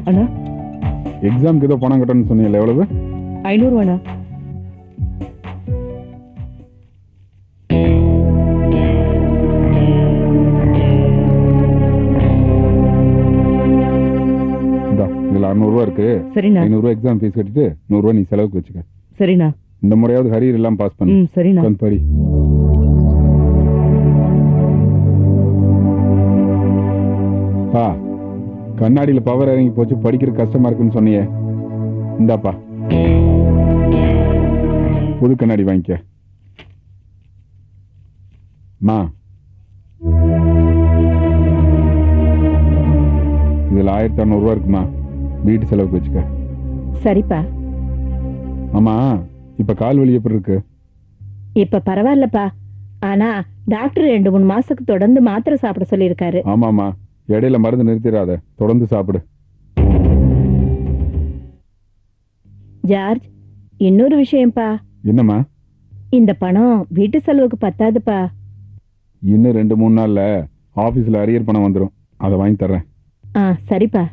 அண்ணா எக்ஸாம்க்கு ஏதோ பணம் கட்டணும்னு சொன்னீங்கல்ல, எவ்வளவு? 500 அண்ணா. இதுல 600 ரூபா இருக்கு. சரிண்ணா. 500 ரூபா எக்ஸாம் ஃபீஸ் கட்டிட்டு 100 ரூபா நீ செலவுக்கு வச்சுக்க. சரிண்ணா. இந்த முறையாவது ஹரியர் இல்லாம பாஸ் பண்ணு. சரிண்ணா. படி. பா, கண்ணாடியில பவர் இறங்கி போச்சு, படிக்கிற கஷ்டமா இருக்குன்னு சொன்னியே, இந்தாப்பா புது கண்ணாடி வாங்கிக்க. மா, இதுல 1500 ரூபா இருக்குமா, வீட்டு செலவுக்கு வச்சுக்க. சரிப்பா. ஆமா, இப்ப கால் வலி எப்படி இருக்கு? இப்ப பரவாயில்லப்பா. ஆனா டாக்டர் 2-3 மாசத்துக்கு தொடர்ந்து மாத்திரை சாப்பிட சொல்லியிருக்காரு. ஆமாமா, இடையில மருந்து நிறுத்திடாத, தொடர்ந்து சாப்பிடு. ஜார்ஜ், இன்னொரு விஷயம்ப்பா. என்னம்மா? இந்த பணம் வீட்டு செலவுக்கு பத்தாதுப்பா. இன்னும் 2-3 நாள்ல ஆபீஸ்ல அரியர் பணம் வந்துடும், அதை வாங்கி தர்றேன். சரிப்பா.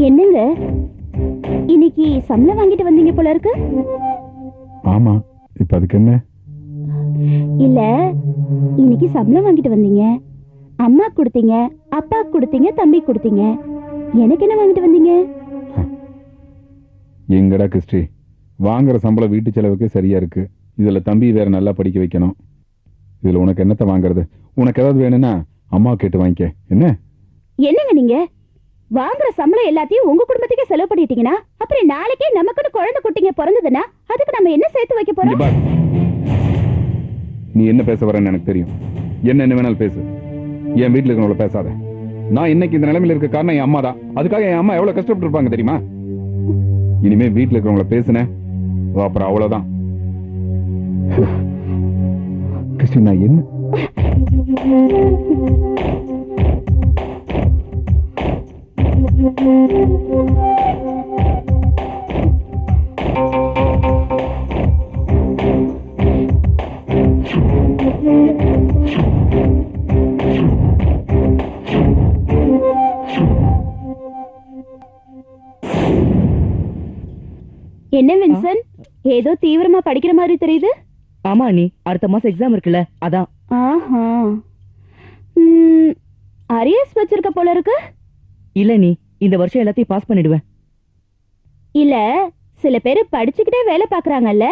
என்னங்க இன்னைக்கு சம்பளம் வாங்கிட்டு வந்தீங்க போல இருக்கு? ஆமா, இப்ப அதுக்கு என்ன? இல்ல, இன்னைக்கு சம்பளம் வாங்கிட்டு வந்தீங்க, அம்மா கொடுத்தீங்க, அப்பா கொடுத்தீங்க, தம்பி கொடுத்தீங்க, எனக்கு என்ன வாங்கிட்டு வந்தீங்க? எங்கடா கிறிஸ்டி, வாங்குற சம்பளம் வீட்டு செலவுக்கு சரியா இருக்கு, இதுல தம்பி வேற நல்லா படிக்க வைக்கணும். இதுல உனக்கு என்னத்த வாங்குறது? உனக்கு ஏதாவது வேணும்னா அம்மா கேட்டு வாங்கிக்க. என்ன என்னங்க நீங்க வாங்குற சம்பளம் எல்லாத்தையும் உங்க குடும்பத்துக்கே செலவு பண்ணிட்டீங்கன்னா அப்புறம் நாளைக்கே நமக்குன்னு குழந்தை குட்டிங்க பிறந்ததுன்னா அதுக்கு நம்ம என்ன சேர்த்து வைக்க போறோம்? நீ என்ன பேச வரன்னு எனக்கு தெரியும். என்ன வேணாலும் பேசு, என் வீட்டுல இருக்கவங்கள பேசாத. நான் இன்னைக்கு இந்த நிலைமையில இருக்க காரணம் என் அம்மா தான். அதுக்காக என் அம்மா எவ்வளவு கஷ்டப்பட்டு இருப்பாங்க தெரியுமா? இனிமே வீட்டுல இருக்கிறவங்கள பேசுனேன் அப்புறம் அவ்வளவுதான். கிறிஸ்டி, நான் என்ன என்ன வின்சன், ஏதோ தீவிரமா படிக்கிற மாதிரி தெரியுது. ஆமா நீ, அடுத்த மாசம் எக்ஸாம் இருக்குல்ல, அதான். ஆஹா, அரியர்ஸ் வச்சிருக்க போல இருக்கு. இல்ல நீ, இந்த வருஷம் எல்லாத்தையும் பாஸ் பண்ணிடுவேன். இல்ல, சில பேரு படிச்சுக்கிட்டே வேலை பாக்குறாங்கல்ல,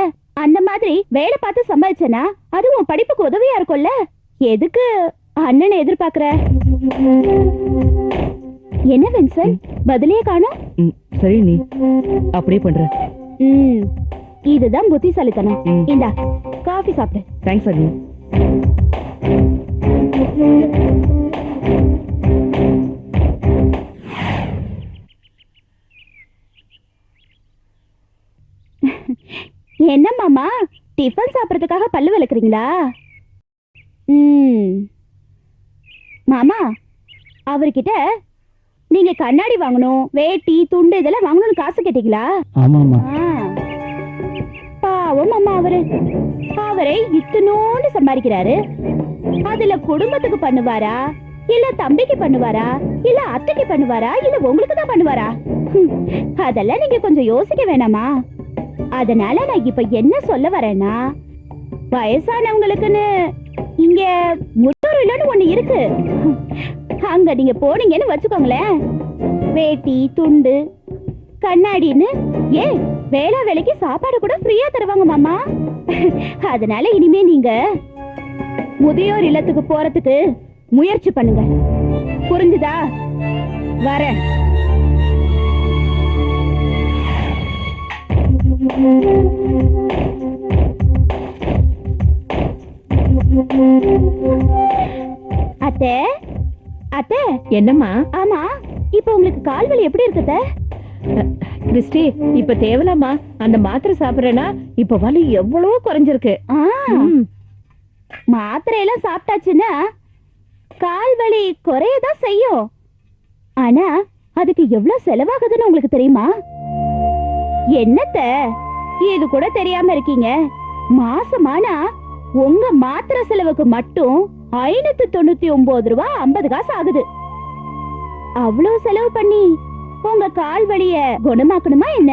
அந்த மாதிரி வேலை பார்த்து சம்பாதிச்சனா அது உன் படிப்புக்கு உதவியா இருக்கும்ல. எதுக்கு அண்ணனை எதிர்பார்க்கற? என்ன வின்சன், பதிலே காணோம். சரி நீ, அப்படியே பண்ற. இதுதான் புத்திசாலித்தனம். இந்தா காஃபி சாப்பிடு. தேங்க்ஸ் அண்ணி. என்ன மாமா, டிஃபன் சாப்பிடறதுக்காக பல்லு விளக்குறீங்களா? மாமா, அவர்கிட்ட நீங்க கண்ணாடி வாங்கணும், வேட்டி துண்டு இதெல்லாம் வாங்கணும்னு காசு கேட்டீங்களா? ஆமாமா. பாவம் மாமா, அவரே இத்தனோண்டு சம்பாதிக்கிறாரு. அதுல குடும்பத்துக்கு பண்ணுவாரா, இல்ல தம்பிக்கு பண்ணுவாரா, இல்ல அத்தைக்கு பண்ணுவாரா, இல்ல உங்களுக்கு தான் பண்ணுவாரா? அதெல்லாம் நீங்க கொஞ்சம் யோசிக்க வேணாமா? அதனால நான் இப்ப என்ன சொல்ல வரேன்னா, வயசானவங்களுக்குன்னு இங்க முதியோர் இல்லம்னு ஒண்ணு இருக்கு. அங்க நீங்க போனீங்கன்னு வச்சுக்கோங்களேன், வேட்டி துண்டு கண்ணாடின்னு வேளா வேலைக்கு சாப்பாடு கூட ஃப்ரீயா தருவாங்க மாமா. அதனால இனிமே நீங்க முதியோர் இல்லத்துக்கு போறதுக்கு முயற்சி பண்ணுங்க, புரிஞ்சுதா? வரேன். அத்தை, அத்தை. என்னம்மா? ஆமா, இப்ப உங்களுக்கு கால் வலி எப்படி இருக்குது? கிறிஸ்டி, இப்ப தேவலாமா, அந்த மாத்திரை சாப்பிடுறேன்னா இப்ப வலி எவ்வளவு குறைஞ்சிருக்கு. மாத்திரையெல்லாம் சாப்பிட்டாச்சுன்னா கால் வலி குறையதான் செய்யும். ஆனா அதுக்கு எவ்வளவு செலவாகுதுன்னு உங்களுக்கு தெரியுமா? என்னத்த இது கூட தெரியாம இருக்கீங்க? மாசமானா உங்க மாத்திரை செலவுக்கு மட்டும் 599 ரூபா 50 காசு ஆகுது. அவ்வளவு செலவு பண்ணி உங்க கால் வலிய குணமாக்கணுமா என்ன?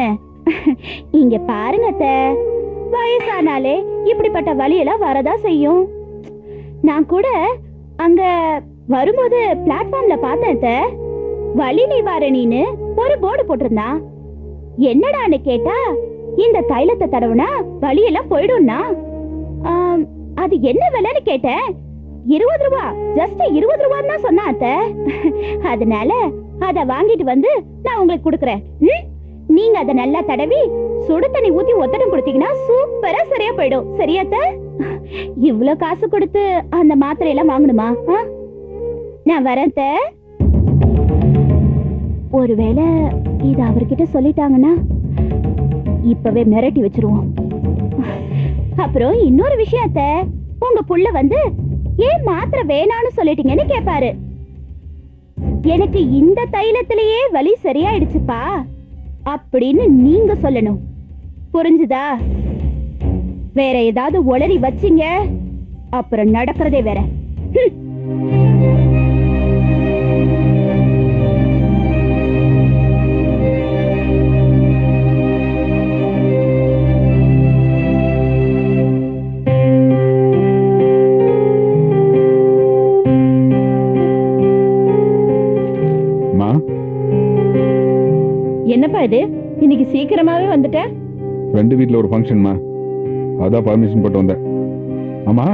இங்க பாருங்க அத்த, வயசானாலே இப்படிப்பட்ட வலியெல்லாம் வரதா செய்யும். நான் கூட அங்க வரும்போது பிளாட்ஃபார்ம்ல பார்த்தேன் அத்த, வலி நிவாரணின்னு ஒரு போர்டு போட்டிருந்தான். என்னடான்னு கேட்டா இந்த தைலத்தை தடவுனா வலியெல்லாம் போயிடும்னா. அது என்ன விலைன்னு கேட்டேன். 20 ரூபா, ஜஸ்ட் 20 ரூபான்னு தான் சொன்னா அத்த. அதனால அத வாங்கிட்டு வந்து நான் உங்களுக்கு கொடுக்கறேன். நீங்க அத நல்லா தடவி சுடு தண்ணி ஊத்தி ஒத்தடம் கொடுத்தீங்கன்னா சூப்பரா சரியா போயிடும். சரியாத்த? இவ்ளோ காசு கொடுத்து அந்த மாத்திரை எல்லாம் வாங்கணுமா? நான் வரேன் அத்த. ஒருவேளை இது அவர்கிட்ட சொல்லிட்டாங்கன்னா இப்பவே மிரட்டி வச்சிருவோம். அப்புறம் இன்னொரு விஷயம் அத்த, உங்க புள்ள வந்து ஏன் மாத்திரை வேணான்னு சொல்லிட்டீங்கன்னு கேட்பாரு. எனக்கு இந்த தைலத்திலேயே வலி சரியாயிடுச்சுப்பா அப்படின்னு நீங்க சொல்லணும். புரிஞ்சுதா? வேற ஏதாவது உளறி வச்சிங்க அப்புறம் நடக்கிறதே வேற. என்னப்பா இது, இன்னைக்கு சீக்கிரமாவே வந்துட்ட? ஃப்ரெண்டு வீட்ல ஒரு ஃபங்க்ஷன்மா, அதான் பர்மிஷன் போட்டு வந்தேன். ஆமா,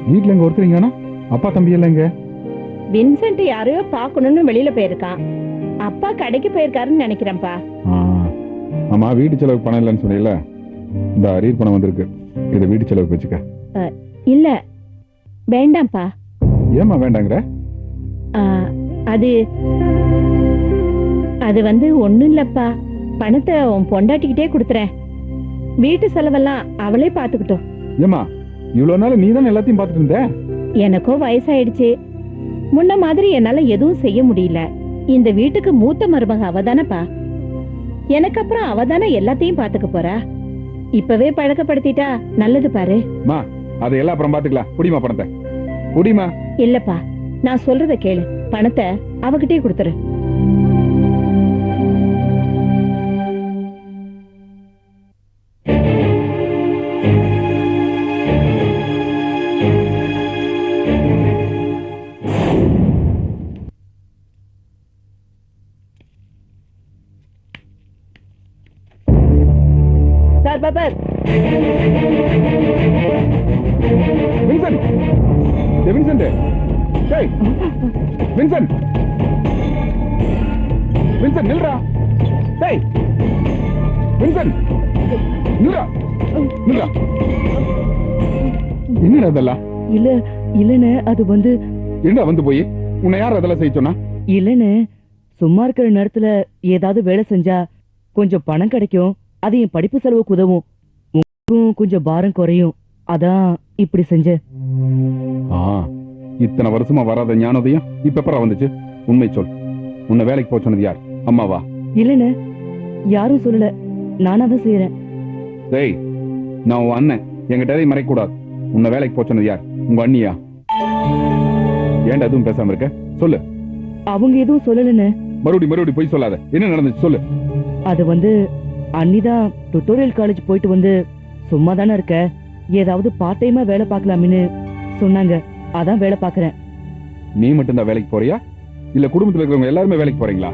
வீட்ல எங்க ஒருத்தரீங்கன்னா அப்பா தம்பி எல்லாம் எங்க? வின்சென்ட் யாரையோ பார்க்கணும்னு வெளியில போயிருக்கான். அப்பா கடைக்கு போயிருக்காருன்னு நினைக்கிறேன்ப்பா. ஆமா, வீட்டு செலவுக்கு பணம் இல்லைன்னு சொன்னீங்கல்ல, இந்த அரியர் பணம் வந்திருக்கு, இதை வீட்டு செலவுக்கு வச்சுக்க. இல்ல வேண்டாம்ப்பா. ஏமா வேண்டாங்கிற? அது அது வந்து ஒண்ணும் இல்லப்பா. பணத்தை உன் பொண்டாட்டிக்கிட்டே கொடுத்துறேன். வீட்டு செலவெல்லாம் அவளே பாத்துக்கிட்டோம். ஏமா, இவ்வளவு நாள் நீ தான் எல்லாத்தையும் பாத்துட்டு இருந்த. எனக்கோ வயசாயிடுச்சு. முன்ன மாதிரி என்னால எதுவும் செய்ய முடியல. இந்த வீட்டுக்கு மூத்த மருமக அவதானப்பா. எனக்கு அப்புறம் அவதானே எல்லாத்தையும் பாத்துக்க போறா. இப்பவே பழக்கப்படுத்திட்டா நல்லது பாரு. மா, அதையெல்லாம் அப்புறம் பாத்துக்கலாம். புடிமா பணத்தை, புடிமா. இல்லப்பா, நான் சொல்றத கேளு. பணத்தை அவகிட்டே கொடுத்துரு. சார் பாப்பர். வின்சென்ட், வின்சென்ட், டேய் வின்சென்ட், வின்சென்ட் நில்றா. டேய் வின்சென்ட் நில்றா, நில்றா. என்னடா இதெல்லாம்? இல்லன்னு அது வந்து என்னடா வந்து போய் உன்னை யார் அதெல்லாம் செய்ய சொன்னா? இல்லன்னு சும்மா இருக்கிற நேரத்துல ஏதாவது வேலை செஞ்சா கொஞ்சம் பணம் கிடைக்கும். அது என் படிப்பு செலவுக்கு உதவும். உங்களுக்கும் கொஞ்சம் பாரம் குறையும். அதான் இப்படி செஞ்சேன். இத்தனை வருஷமா வராத ஞானோதயம் இப்ப எப்பறம் வந்துச்சு? உண்மை சொல். உன்னை வேலைக்கு போக சொன்னது யார்? அம்மாவா? இல்லன்னு யாரும் சொல்லல, நானா தான் செய்யறேன். டேய், நான் உன் அண்ணன், என்கிட்ட எதையும் மறைக்க கூடாது. உன்னை வேலைக்கு போக சொன்னது யார்? உங்க அண்ணியா? ஏன்டா எதுவும் பேசாம இருக்க? சொல்லு. அவங்க எதுவும் சொல்லலன்னு. மறுபடி போய் சொல்லாத. என்ன நடந்துச்சு சொல்லு. அது வந்து அன்னிதான் டுட்டோரியல் காலேஜ் போயிட்டு வந்து சும்மா தானே இருக்க, ஏதாவது பார்ட் டைமா வேலை பார்க்கலாமின்னு சொன்னாங்க. அதான் வேலை பார்க்கறேன். நீ மட்டும் தான் வேலைக்கு போறியா, இல்ல குடும்பத்துல இருக்கிறவங்க எல்லாருமே வேலைக்கு போறீங்களா?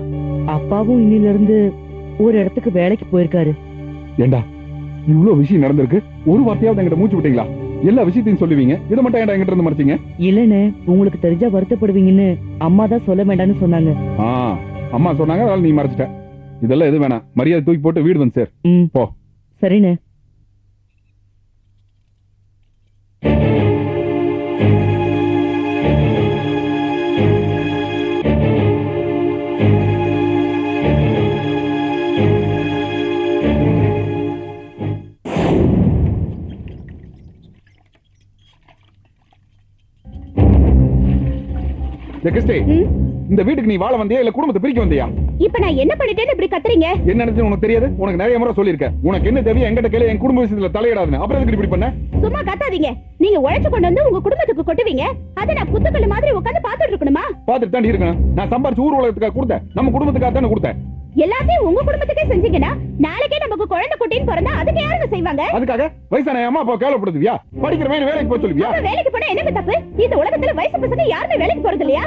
அப்பாவும் இன்னில இருந்து ஒரு இடத்துக்கு வேலைக்கு போயிருக்காரு. ஏண்டா இவ்வளவு விஷயம் நடந்திருக்கு, ஒரு வார்த்தையாவது என்கிட்ட மூச்சு விட்டீங்களா? எல்லா விஷயத்தையும் சொல்லுவீங்க, இதை மட்டும் ஏன்டா என்கிட்ட இருந்து மறைச்சீங்க? இல்லன்னு உங்களுக்கு தெரிஞ்சா வருத்தப்படுவீங்கன்னு அம்மா தான் சொல்ல வேண்டாம்னு சொன்னாங்க. அம்மா சொன்னாங்க, அதனால நீ மறைச்சிட்ட. இதெல்லாம் எது வேணாம், மரியாதை தூக்கி போட்டு வீடு வந்து சேர். போ. சரிண்ணே. கிறிஸ்டி, இந்த வீட்டுக்கு நீ வாழ வந்தியா இல்ல குடும்பத்தை பிரிக்க வந்தியா? இப்ப நான் என்ன பண்ணிட்டேன்னு இப்படி கத்துறீங்க? என்ன நினைச்சு உனக்கு தெரியாது? உனக்கு நிறைய முறை சொல்லியிருக்கேன், உனக்கு என்ன தேவையோ என்கிட்ட கேளு, என் குடும்ப விஷயத்துல தலையிடாதுன்னு. அப்புறம் எதுக்கு இப்படி பண்ண? சும்மா கத்தாதீங்க. நீங்க உழைச்சு கொண்டு வந்து உங்க குடும்பத்துக்கு கொட்டுவீங்க. அதை நான் குத்துக்கல்லு மாதிரி உட்கார்ந்து பாத்துட்டு இருக்கணுமா? பாத்துட்டு தான் இருக்கணும். நான் சம்பாரிச்சு ஊர் உலகத்துக்காக கொடுத்தேன், நம்ம குடும்பத்துக்காக தானே கொடுத்தேன். எல்லாத்தையும் உங்க குடும்பத்துக்கே செஞ்சீங்கன்னா நாளைக்கே நமக்கு குழந்தை குட்டின்னு பிறந்தா அதுக்கு யாருங்க செய்வாங்க? அதுக்காக வயசான அம்மா அப்பா கேவலப்படுத்துவியா? படிக்கிறவன் வேலைக்கு போக சொல்லுவியா? அப்ப வேலைக்கு போனா என்ன தப்பு? இந்த உலகத்துல வயசு பசங்க யாருமே வேலைக்கு போறது இல்லையா?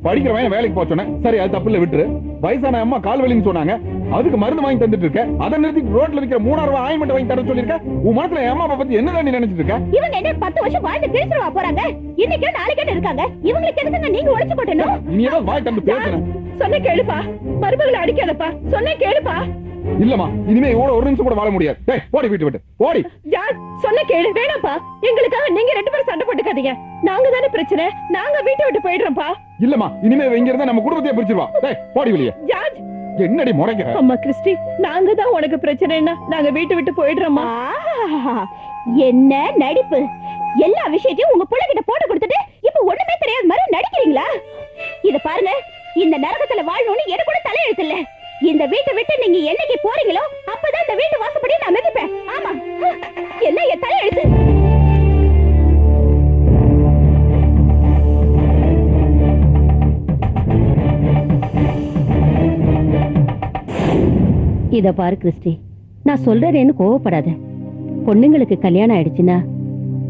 படிக்கிறவன் வேலைக்கு போக சொன்னேன், சரி அது தப்பு இல்ல, விட்டுரு. வயசான அம்மா கால் வலின்னு சொன்னாங்க, அதுக்கு மருந்து வாங்கி தந்துட்டு இருக்க. அதை நிறுத்தி ரோட்ல விக்கிற 3000 ரூபாய் ஆயின்மெண்ட் வாங்கி தர சொல்லிருக்க. உன் மனசுல என் அம்மா அப்பா பத்தி என்னதான் நீ நினைச்சிட்டு இருக்க? இவங்க என்ன 10 வருஷம் வாழ்ந்து கிழிச்சிருவா போறாங்க? இன்னைக்கோ நாளைக்கோ இருக்காங்க. இவங்களுக்கு எதுக்குங்க நீங்க உழைச்சு கொட்டணும்? நீ ஏதோ வாய் தந்து பேசுறேன். சொன்ன கேளுப்பா, மருமகளை அடிக்காதப்பா, சொன்ன கேளுப்பா. இல்லம்மா, இனிமே இவ்வளவு ஒரு நிமிஷம் கூட வாழ முடியாது. டேய் போடி, வீட்டு விட்டு போடி. ஜார்ஜ், சொன்ன கேளு. வேணாப்பா, எங்களுக்காக நீங்க 2 பேரும் சண்டை போட்டுக்காதீங்க. நாங்க தானே பிரச்சனை, நாங்க வீட்டை விட்டு போயிடுறோம்ப்பா. இல்லம்மா, இனிமே இங்க இருந்தா நம்ம குடும்பத்தையே பிரிச்சிருவா. டேய் போடி வெளியே. ஜார்ஜ், என்னடி முறைக்கிற? அம்மா கிறிஸ்டி, நாங்க தான் உனக்கு பிரச்சனைன்னா நாங்க வீட்டை விட்டு போயிடுறோம்மா. ஆஹா, என்ன நடிப்பு! எல்லா விஷயத்தையும் உங்க புள்ள கிட்ட போட்டு கொடுத்துட்டு இப்ப ஒண்ணுமே தெரியாத மாதிரி நடிக்கிறீங்களா? இத பாருங்க, இந்த நரகத்துல வாழணும்னு எனக்கு கூட தலையெழுத்து இல்ல. இந்த வீட்டை விட்டு நீங்க என்னைக்கு போறீங்களோ அப்பதான் இந்த வீட்டு வாசப்படி நான் மிதிப்பேன். ஆமா, என்ன என் தலையெழுத்து? இத பாரு கிறிஸ்டி, நான் சொல்றேன்னு கோவப்படாத. பொண்ணுங்களுக்கு கல்யாணம் ஆயிடுச்சுன்னா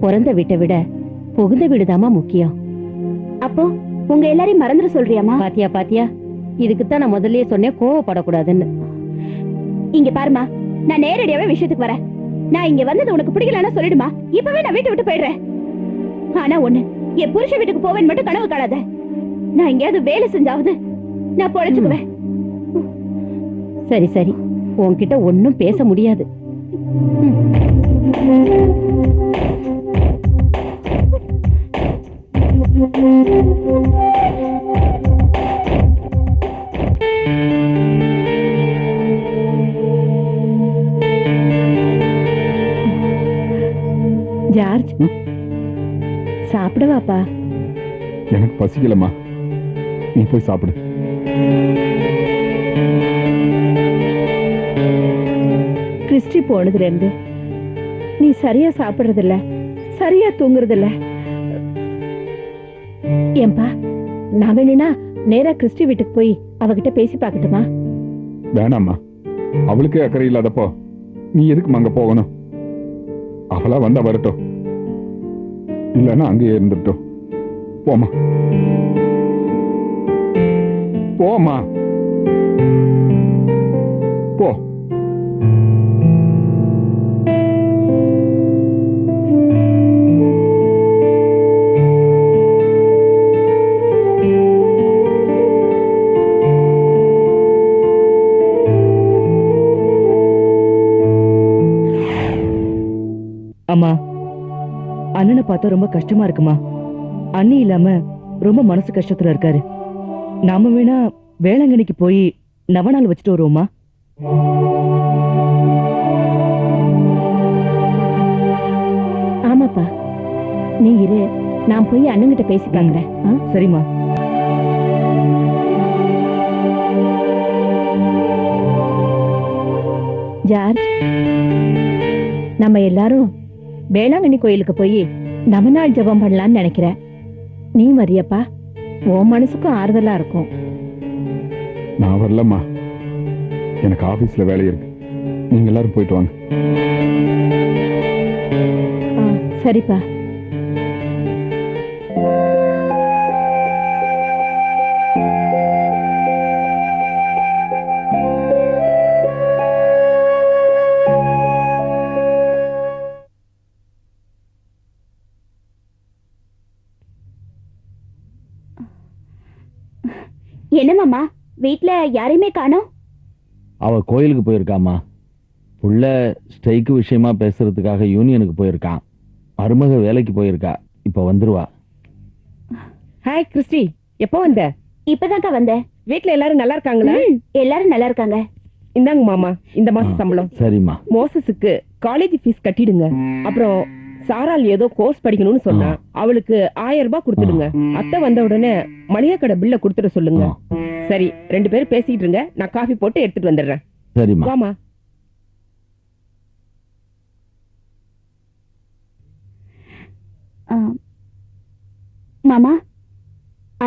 பிறந்த வீட்டை விட புகுந்த வீடுதாமா முக்கியம். அப்போ உங்க எல்லாரையும் மறந்துட சொல்றியாமா? பாத்தியா பாத்தியா, இதுக்குத்தான் நான் முதல்லயே சொன்னேன் கோவப்படக்கூடாதுன்னு. இங்க பாருமா, நான் நேரடியாவே விஷயத்துக்கு வரேன். நான் இங்க வந்தது உனக்கு பிடிக்கலன்னா சொல்லிடுமா, இப்பவே நான் வீட்டை விட்டு போயிடுறேன். ஆனா ஒண்ணு, என் புருஷ வீட்டுக்கு போவேன்னு மட்டும் கனவு காணாத. நான் எங்கேயாவது வேலை செஞ்சாவது நான் பொழைச்சுக்குவேன். சரி சரி, உன்கிட்ட ஒன்னும் பேச முடியாது. ஜார்ஜ், சாப்பிடவாப்பா? எனக்கு பசிக்கலம்மா, நீ போய் சாப்பிடு. கிறிஸ்டி போனதுல இருந்து நீ சரியா சாப்பிடுறதில்ல, சரியா தூங்குறதில்ல. ஏன்பா, நான் வேணும்னா நேரா கிறிஸ்டி வீட்டுக்கு போய் அவகிட்ட பேசி பார்க்கட்டுமா? வேணாம்மா, அவளுக்கே அக்கறை இல்லாதப்போ நீ எதுக்கு அங்க போகணும்? அவளா வந்தா வரட்டும், இல்லன்னா அங்கேயே இருந்துட்டோம். போமா போமா போ. அம்மா, அண்ணனை பார்த்தா ரொம்ப கஷ்டமா இருக்குமா. அண்ணி இல்லாம ரொம்ப மனசு கஷ்டத்துல இருக்காரு. நாம வேணா வேளாங்கண்ணிக்கு போய் நவநாள் வச்சுட்டு வருவோமா? ஆமாப்பா, நீ இரு, நான் போய் அண்ணன்கிட்ட பேசி பார்க்கிறேன். சரிம்மா. ஜார்ஜ், நம்ம எல்லாரும் வேளாங்கண்ணி கோயிலுக்கு போய் நவநாள் ஜெபம் பண்ணலாம்னு நினைக்கிறேன். நீ வரியப்பா? உன் மனசுக்கும் ஆறுதலா இருக்கும். நான் வரலம்மா, எனக்கு ஆபீஸ்ல வேலை இருக்கு. நீங்க எல்லாரும் போயிட்டு வாங்க. சரிப்பா. என்னமாமா, வீட்ல யாரையுமே காணோம்? அவ கோயிலுக்கு போயிருக்காமா. புள்ள ஸ்ட்ரைக்கு விஷயமா பேசுறதுக்காக யூனியனுக்கு போயிருக்கான். மருமக வேலைக்கு போயிருக்கா, இப்ப வந்துருவா. ஹாய் கிறிஸ்டி, எப்போ வந்த? இப்பதான்க்கா வந்தேன். வீட்ல எல்லாரும் நல்லா இருக்காங்களா? எல்லாரும் நல்லா இருக்காங்க. இந்தாங்க மாமா, இந்த மாசம் சம்பளம். சரிம்மா. மோசஸுக்கு காலேஜ் ஃபீஸ் கட்டிடுங்க. அப்புறம் சாரால் ஏதோ கோர்ஸ் படிக்கணும்னு சொன்னா அவளுக்கு 1000 ரூபாய் கொடுத்துடுங்க. அத்தை வந்த உடனே மளிகை கடை பில்ல கொடுத்துட சொல்லுங்க. சரி, 2 பேரும் பேசிட்டு இருங்க, நான் காஃபி போட்டு எடுத்துட்டு வந்துடுறேன். சரிம்மா. வாமா. மாமா,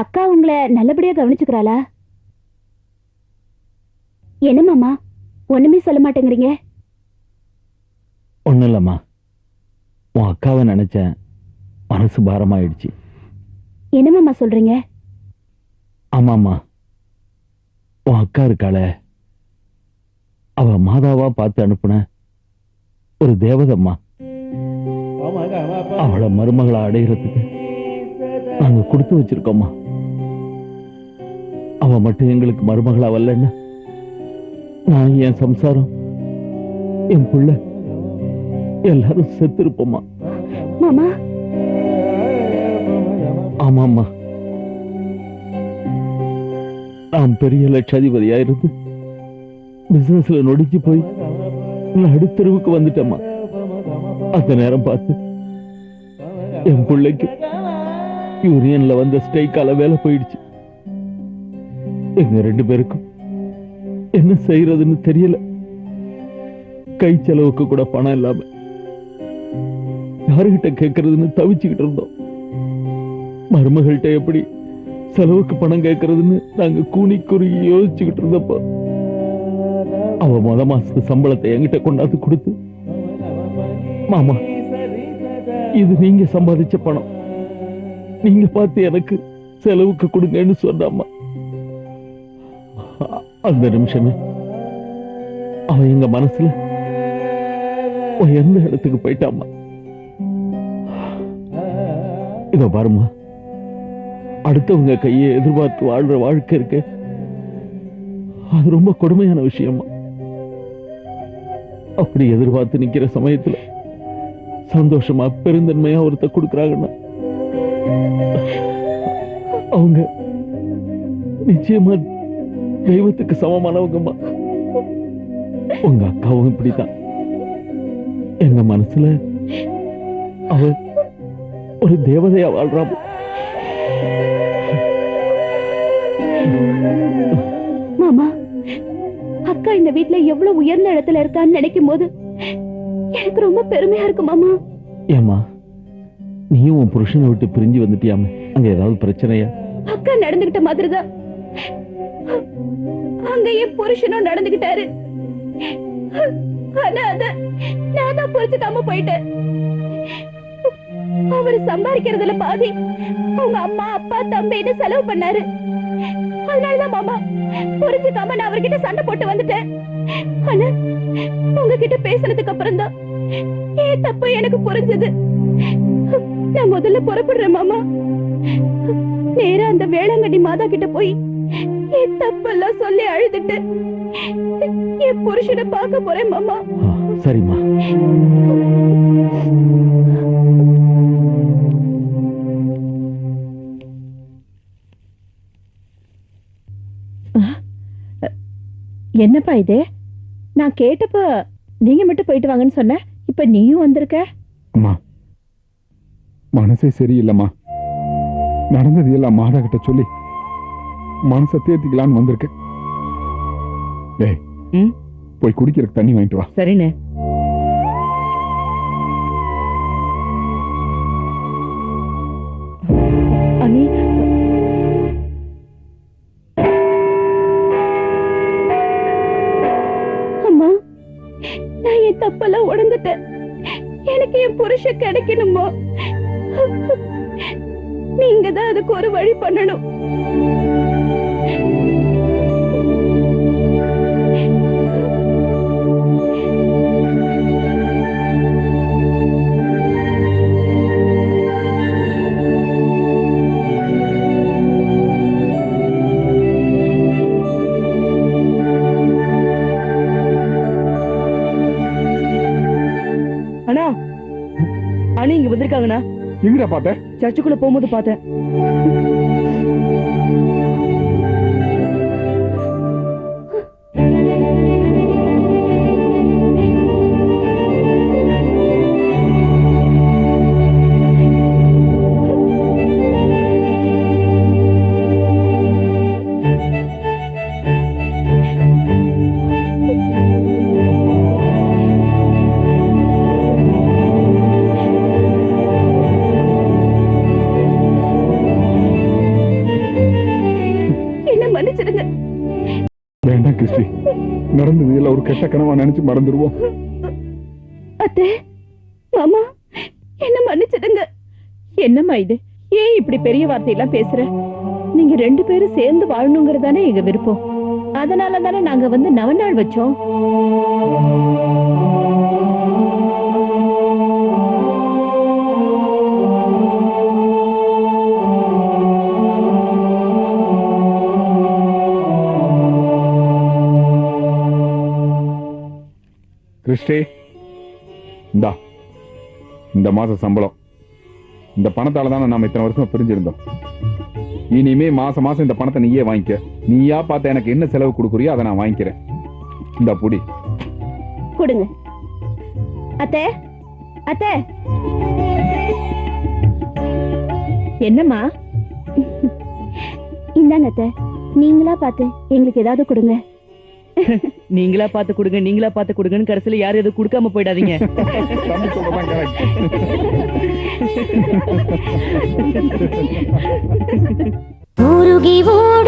அக்கா உங்களை நல்லபடியா கவனிச்சுக்கிறாளா? என்ன மாமா ஒண்ணுமே சொல்ல மாட்டேங்கிறீங்க? ஒண்ணும் இல்லம்மா, உன் அக்காவை நினைச்சேன், மனசு பாரமாயிடுச்சு. என்ன மாமா சொல்றீங்க? ஆமாம்மா, உன் அக்கா இருக்காளே, அவ மாதாவா பார்த்து அனுப்புன ஒரு தேவதம்மா. அவளை மருமகளை அடைகிறதுக்கு நாங்க கொடுத்து வச்சிருக்கோம்மா. அவ மட்டும் எங்களுக்கு மருமகளா வரலன்னா நான், என் சம்சாரம், என் புள்ள எல்லாரும் செத்து இருப்போம்மா. மாமா. ஆமாம்மா, நான் பெரிய லட்சாதிபதியா இருந்து பிசினஸ்ல நொடிச்சு போய் நடுத்தெருவுக்கு வந்துட்டேம்மா. அந்த நேரம் பார்த்து என் பிள்ளைக்கு யூனியன்ல வந்த ஸ்ட்ரைக்கால வேலை போயிடுச்சு. எங்க 2 பேருக்கும் என்ன செய்யறதுன்னு தெரியல. கை செலவுக்கு கூட பணம் இல்லாம யாருகிட்ட கேட்கறதுன்னு தவிச்சுக்கிட்டு இருந்தோம். மருமகள்கிட்ட எப்படி செலவுக்கு பணம் கேட்கறதுன்னு நாங்க கூனி குறுகி யோசிச்சுக்கிட்டு இருந்தப்போ அவ முத மாசத்து சம்பளத்தை என்கிட்ட கொண்டாந்து கொடுத்து, மாமா, இது நீங்க சம்பாதிச்ச பணம், நீங்க பார்த்து எனக்கு செலவுக்கு கொடுங்கன்னு சொன்னாமா. அந்த நிமிஷமே அவ எங்க மனசுல எந்த இடத்துக்கு போயிட்டாமா. இத பாருமா, அடுத்தவங்க கையை எதிர்பார்த்து வாழ்ற வாழ்க்கை இருக்கு, அது ரொம்ப கொடுமையான விஷயமா. அப்படி எதிர்பார்த்து நிக்கிற சமயத்துல சந்தோஷமா பெருந்தன்மையா ஒருத்த கொடுக்கறாங்கன்னா அவங்க நிச்சயமா தெய்வத்துக்கு சமமானவங்கம்மா. உங்க அக்காவும் இப்படித்தான். எங்க மனசுல அவ ஒரு தேவதையா வாழ்றாம. மாமா, அக்கா இந்த வீட்ல எவ்வளவு உயர்ந்த இடத்துல இருக்கான்னு நினைக்கும் போது எனக்கு ரொம்ப பெருமையா இருக்கு மாமா. ஏமா, நீயும் உன் புருஷனை விட்டு பிரிஞ்சு வந்துட்டியாம, அங்க ஏதாவது பிரச்சனையா? அக்கா நடந்துகிட்ட மாதிரிதான் அங்க என் புருஷனும் நடந்துகிட்டாரு. ஆனா அத நான் தான் புரிஞ்சுக்காம போயிட்டேன். அவரு சம்பாதிக்கிறதுல பாதி அவங்க அம்மா அப்பா தம்பின்னு செலவு பண்ணாரு. அதனாலதான் மாமா புரிஞ்சுக்காம நான் அவர்கிட்ட சண்டை போட்டு வந்துட்டேன். ஆனா உங்ககிட்ட பேசுனதுக்கு அப்புறம் தான் ஏன் தப்பு எனக்கு புரிஞ்சது. நான் முதல்ல புறப்படுறேன் மாமா. நேரா அந்த வேளாங்கண்ணி மாதா கிட்ட போய் என் தப்பெல்லாம் சொல்லி அழுதுட்டு என் புருஷனை பார்க்க போறேன் மாமா. சரிம்மா. என்னப்பா இது? நான் கேட்டப்ப நீங்க மட்டும் போயிட்டு வாங்கன்னு சொன்ன, இப்ப நீயும் வந்திருக்க. அம்மா, மனசே சரியில்லைம்மா. நடந்தது எல்லாம் மாதா கிட்ட சொல்லி மனசை தேர்த்திக்கலான்னு வந்திருக்க. டேய், போய் குடிக்கிறதுக்கு தண்ணி வாங்கிட்டு வா. சரிண்ணே. அண்ணி, அம்மா, நான் என் தப்பெல்லாம் உணர்ந்துட்டேன். எனக்கு என் புருஷன் கிடைக்கணுமா? நீங்க தான் அதுக்கு ஒரு வழி பண்ணணும். அண்ணா, அண்ணி இங்க வந்திருக்காங்கண்ணா. எங்கடா பாத்த? சர்ச்சுக்குள்ள போகும்போது பார்த்தேன். கிறிஸ்டி, நடந்தது எல்லாம் ஒரு கெட்ட கனவா நினைச்சு மறந்துடுவோம். அத்தை, மாமா, என்ன மன்னிச்சிடுங்க. என்னம்மா இது? ஏன் இப்படி பெரிய வார்த்தையெல்லாம் பேசுற? நீங்க 2 பேரும் சேர்ந்து வாழணுங்கிறதானே எங்க விருப்பம். அதனால தானே நாங்க வந்து நவநாள் வச்சோம். கிறிஸ்டி, இந்தா இந்த மாச சம்பளம். இந்த பணத்தால தானே நாம இத்தனை வருஷமா பிரிஞ்சிருந்தோம். இனிமே மாசம் மாசம் இந்த பணத்தை நீயே வாங்கிக்க. நீயா பார்த்த எனக்கு என்ன செலவு கொடுக்குறியோ அதை நான் வாங்கிக்கிறேன். இந்த புடி. கொடுங்க. அத்தை, அத்தை, என்னம்மா? இந்தாங்க அத்தை. நீங்களா பார்த்து எங்களுக்கு ஏதாவது கொடுங்க. நீங்களா பார்த்து கொடுங்க, நீங்களா பார்த்து கொடுங்கன்னு கடைசியில யாரும் எதுவும் கொடுக்காம போயிடாதீங்க. தம்பி சொல்றதான் correct. உருகி ஓடும்